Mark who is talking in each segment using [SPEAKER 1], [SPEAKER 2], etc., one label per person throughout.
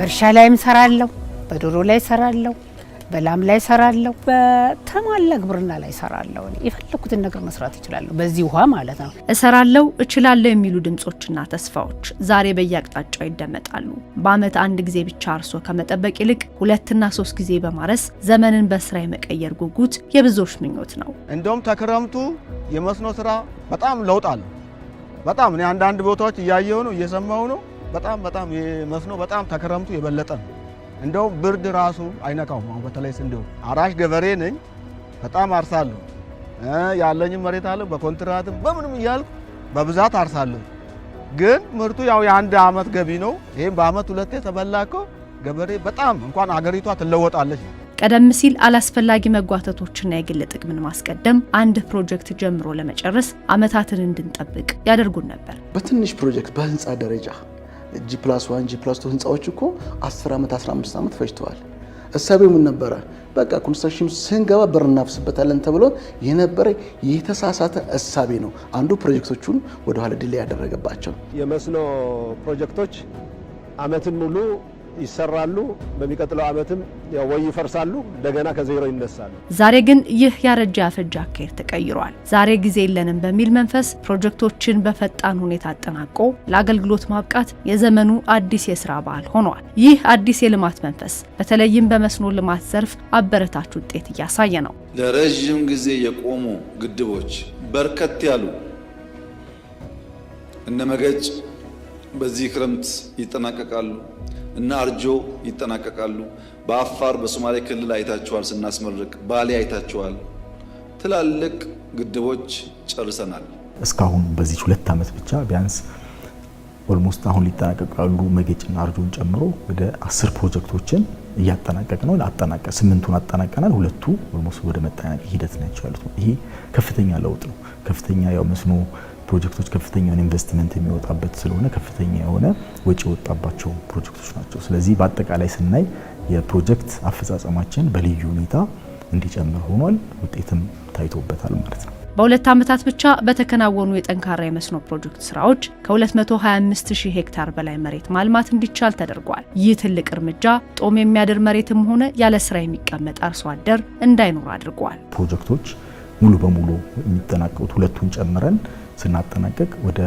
[SPEAKER 1] በእርሻ ላይም ሰራለሁ፣ በዶሮ ላይ ሰራለሁ፣ በላም ላይ ሰራለሁ፣ በተሟላ ግብርና ላይ ሰራለሁ። የፈለኩትን ነገር መስራት እችላለሁ በዚህ ውሃ ማለት ነው።
[SPEAKER 2] እሰራለሁ እችላለሁ የሚሉ ድምጾችና ተስፋዎች ዛሬ በየአቅጣጫው ይደመጣሉ። በአመት አንድ ጊዜ ብቻ አርሶ ከመጠበቅ ይልቅ 2 እና 3 ጊዜ በማረስ ዘመንን በስራ የመቀየር ጉጉት የብዙዎች ምኞት ነው።
[SPEAKER 3] እንደውም ተከረምቱ የመስኖ ስራ በጣም ለውጥ አለ። በጣም እኔ አንዳንድ ቦታዎች እያየሁ ነው እየሰማሁ ነው። በጣም የመስኖ በጣም ተከረምቱ የበለጠ ነው። እንደው ብርድ ራሱ አይነካውም። አሁን በተለይ ስንዴው አራሽ ገበሬ ነኝ። በጣም አርሳለሁ። ያለኝ መሬት አለ በኮንትራትም በምንም እያልኩ በብዛት አርሳለሁ። ግን ምርቱ ያው የአንድ አመት ገቢ ነው። ይሄም በአመት 2 ተበላኮ ገበሬ በጣም እንኳን አገሪቷ ትለወጣለች።
[SPEAKER 2] ቀደም ሲል አላስፈላጊ መጓተቶችና የግል ጥቅምን ማስቀደም አንድ ፕሮጀክት ጀምሮ ለመጨረስ አመታትን እንድንጠብቅ ያደርጉን ነበር።
[SPEAKER 4] በትንሽ ፕሮጀክት በህንፃ ደረጃ G+1 G+2 ህንፃዎች እኮ 10 ዓመት 15 ዓመት ፈጅተዋል። እሳቤው ምን ነበረ? በቃ ኮንስትራክሽን ስንገባ ብር እናፍስበታለን ተብሎ የነበረ የተሳሳተ እሳቤ ነው። አንዱ ፕሮጀክቶቹን ወደ ኋላ ዲሌይ ያደረገባቸው።
[SPEAKER 5] የመስኖ ፕሮጀክቶች አመትን ሙሉ ይሰራሉ፣ በሚቀጥለው አመትም ወይ ይፈርሳሉ፣ እንደገና ከዜሮ ይነሳሉ።
[SPEAKER 2] ዛሬ ግን ይህ ያረጀ ያፈጀ አካሄድ ተቀይሯል። ዛሬ ጊዜ የለንም በሚል መንፈስ ፕሮጀክቶችን በፈጣን ሁኔታ አጠናቆ ለአገልግሎት ማብቃት የዘመኑ አዲስ የስራ ባህል ሆኗል። ይህ አዲስ የልማት መንፈስ በተለይም በመስኖ ልማት ዘርፍ አበረታች ውጤት እያሳየ ነው።
[SPEAKER 6] ለረጅም ጊዜ የቆሙ ግድቦች በርከት ያሉ እነ መገጭ በዚህ ክረምት ይጠናቀቃሉ እና አርጆ ይጠናቀቃሉ። በአፋር በሶማሌ ክልል አይታችኋል ስናስመርቅ፣ ባሌ አይታችኋል። ትላልቅ ግድቦች ጨርሰናል።
[SPEAKER 7] እስካሁን በዚህ 2 ዓመት ብቻ ቢያንስ ኦልሞስት አሁን ሊጠናቀቁ ያሉ መገጭና አርጆን ጨምሮ ወደ 10 ፕሮጀክቶችን እያጠናቀቅ ነው። 8ቱን አጠናቀናል። 2ቱ ኦልሞስት ወደ መጠናቀቅ ሂደት ናቸው ያሉት። ይሄ ከፍተኛ ለውጥ ነው። ከፍተኛ ያው መስኖ ፕሮጀክቶች ከፍተኛውን ኢንቨስትመንት የሚወጣበት ስለሆነ ከፍተኛ የሆነ ወጪ ወጣባቸው ፕሮጀክቶች ናቸው። ስለዚህ በአጠቃላይ ስናይ የፕሮጀክት አፈጻጸማችን በልዩ ሁኔታ እንዲጨምር ሆኗል። ውጤትም ታይቶበታል ማለት ነው።
[SPEAKER 2] በ2 ዓመታት ብቻ በተከናወኑ የጠንካራ የመስኖ ፕሮጀክት ስራዎች ከ225000 ሄክታር በላይ መሬት ማልማት እንዲቻል ተደርጓል። ይህ ትልቅ እርምጃ ጦም የሚያድር መሬትም ሆነ ያለ ስራ የሚቀመጥ አርሶ አደር እንዳይኖር አድርጓል።
[SPEAKER 7] ፕሮጀክቶች ሙሉ በሙሉ የሚጠናቀቁት 2ቱን ጨምረን ስናጠናቀቅ ወደ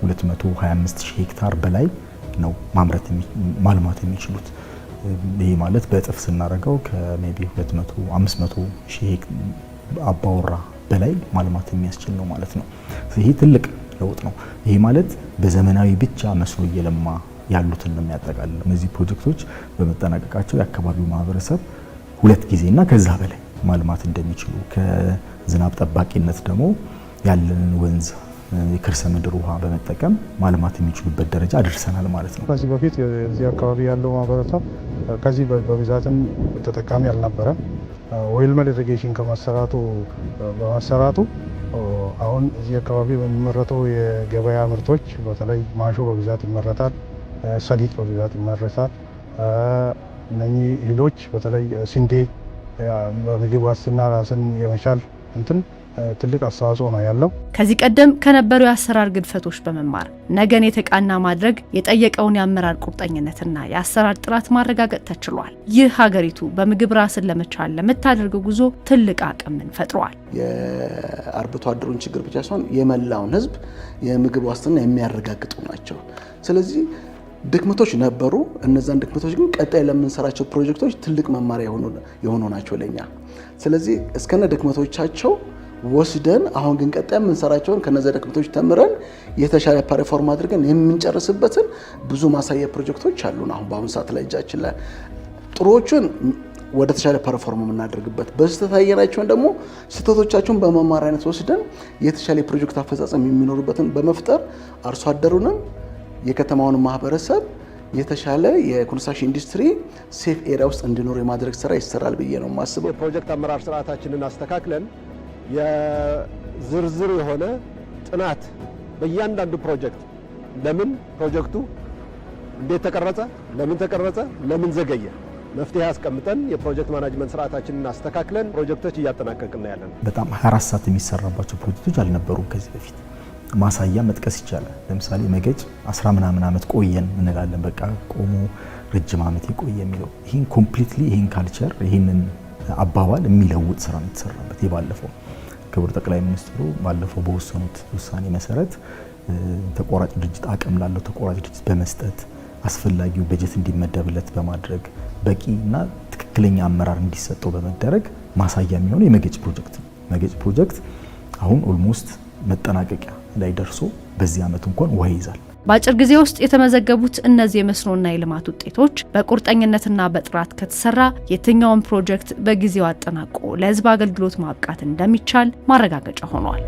[SPEAKER 7] 225000 ሄክታር በላይ ነው ማልማት የሚችሉት። ይሄ ማለት በእጥፍ ስናደርገው ከሜቢ 500,000 አባወራ በላይ ማልማት የሚያስችል ነው ማለት ነው። ይሄ ትልቅ ለውጥ ነው። ይሄ ማለት በዘመናዊ ብቻ መስኖ እየለማ ያሉትን ነው የሚያጠቃልለው። እነዚህ ፕሮጀክቶች በመጠናቀቃቸው የአካባቢው ማህበረሰብ 2 ጊዜና ከዛ በላይ ማልማት እንደሚችሉ ከዝናብ ጠባቂነት ደግሞ ያለንን ወንዝ የከርሰ ምድር ውሃ በመጠቀም ማልማት የሚችሉበት ደረጃ አድርሰናል ማለት ነው።
[SPEAKER 8] ከዚህ በፊት እዚህ አካባቢ ያለው ማህበረሰብ ከዚህ በብዛትም ተጠቃሚ አልነበረም። ዌልመል ኢሪጌሽን በመሰራቱ አሁን እዚህ አካባቢ በሚመረተው የገበያ ምርቶች በተለይ ማሾ በብዛት ይመረታል፣ ሰሊጥ በብዛት ይመረታል። እነኚህ እህሎች በተለይ ስንዴ በምግብ ዋስትና ራስን የመቻል ትልቅ አስተዋጽኦ ነው ያለው።
[SPEAKER 2] ከዚህ ቀደም ከነበሩ የአሰራር ግድፈቶች በመማር ነገን የተቃና ማድረግ የጠየቀውን የአመራር ቁርጠኝነትና የአሰራር ጥራት ማረጋገጥ ተችሏል። ይህ ሀገሪቱ በምግብ ራስን ለመቻል ለምታደርገው ጉዞ ትልቅ አቅምን ፈጥሯል።
[SPEAKER 4] የአርብቶ አደሩን ችግር ብቻ ሳይሆን የመላውን ሕዝብ የምግብ ዋስትና የሚያረጋግጡ ናቸው። ስለዚህ ድክመቶች ነበሩ። እነዛን ድክመቶች ግን ቀጣይ ለምንሰራቸው ፕሮጀክቶች ትልቅ መማሪያ የሆኑ ናቸው ለኛ። ስለዚህ እስከነ ድክመቶቻቸው ወስደን አሁን ግን ቀጣይ የምንሰራቸውን ከነዛ ድክመቶች ተምረን የተሻለ ፐርፎርም አድርገን የምንጨርስበትን ብዙ ማሳያ ፕሮጀክቶች አሉን። አሁን በአሁን ሰዓት ላይ እጃችን ላይ ጥሩዎችን ወደ ተሻለ ፐርፎርም የምናደርግበት፣ በስህተት ያየናቸውን ደግሞ ስህተቶቻቸውን በመማሪያነት ወስደን የተሻለ ፕሮጀክት አፈጻጸም የሚኖሩበትን በመፍጠር አርሶ አደሩንም የከተማውን ማህበረሰብ የተሻለ የኮንስትራክሽን ኢንዱስትሪ ሴፍ ኤሪያ ውስጥ እንዲኖር የማድረግ ስራ ይሰራል ብዬ ነው የማስበው።
[SPEAKER 5] የፕሮጀክት አመራር ስርዓታችንን አስተካክለን የዝርዝር የሆነ ጥናት በእያንዳንዱ ፕሮጀክት ለምን ፕሮጀክቱ እንዴት ተቀረጸ፣ ለምን ተቀረጸ፣ ለምን ዘገየ፣ መፍትሄ አስቀምጠን የፕሮጀክት ማናጅመንት ስርዓታችንን አስተካክለን ፕሮጀክቶች እያጠናቀቅን ያለን።
[SPEAKER 7] በጣም 24 ሰዓት የሚሰራባቸው ፕሮጀክቶች አልነበሩም ከዚህ በፊት። ማሳያ መጥቀስ ይቻላል። ለምሳሌ መገጭ 10 ምናምን ዓመት ቆየን እንላለን። በቃ ቆሞ ረጅም ዓመት የቆየ የሚለው ይህን ኮምፕሊትሊ ይህን ካልቸር ይህንን አባባል የሚለውጥ ስራ ነው የተሰራበት። የባለፈው ክቡር ጠቅላይ ሚኒስትሩ ባለፈው በወሰኑት ውሳኔ መሰረት ተቋራጭ ድርጅት አቅም ላለው ተቋራጭ ድርጅት በመስጠት አስፈላጊው በጀት እንዲመደብለት በማድረግ በቂና ትክክለኛ አመራር እንዲሰጠው በመደረግ ማሳያ የሚሆነው የመገጭ ፕሮጀክት ነው። መገጭ ፕሮጀክት አሁን ኦልሞስት መጠናቀቂያ ላይ ደርሶ በዚህ ዓመት እንኳን ውሃ ይዛል።
[SPEAKER 2] በአጭር ጊዜ ውስጥ የተመዘገቡት እነዚህ የመስኖና የልማት ውጤቶች በቁርጠኝነትና በጥራት ከተሰራ የትኛውን ፕሮጀክት በጊዜው አጠናቆ ለሕዝብ አገልግሎት ማብቃት እንደሚቻል ማረጋገጫ ሆኗል።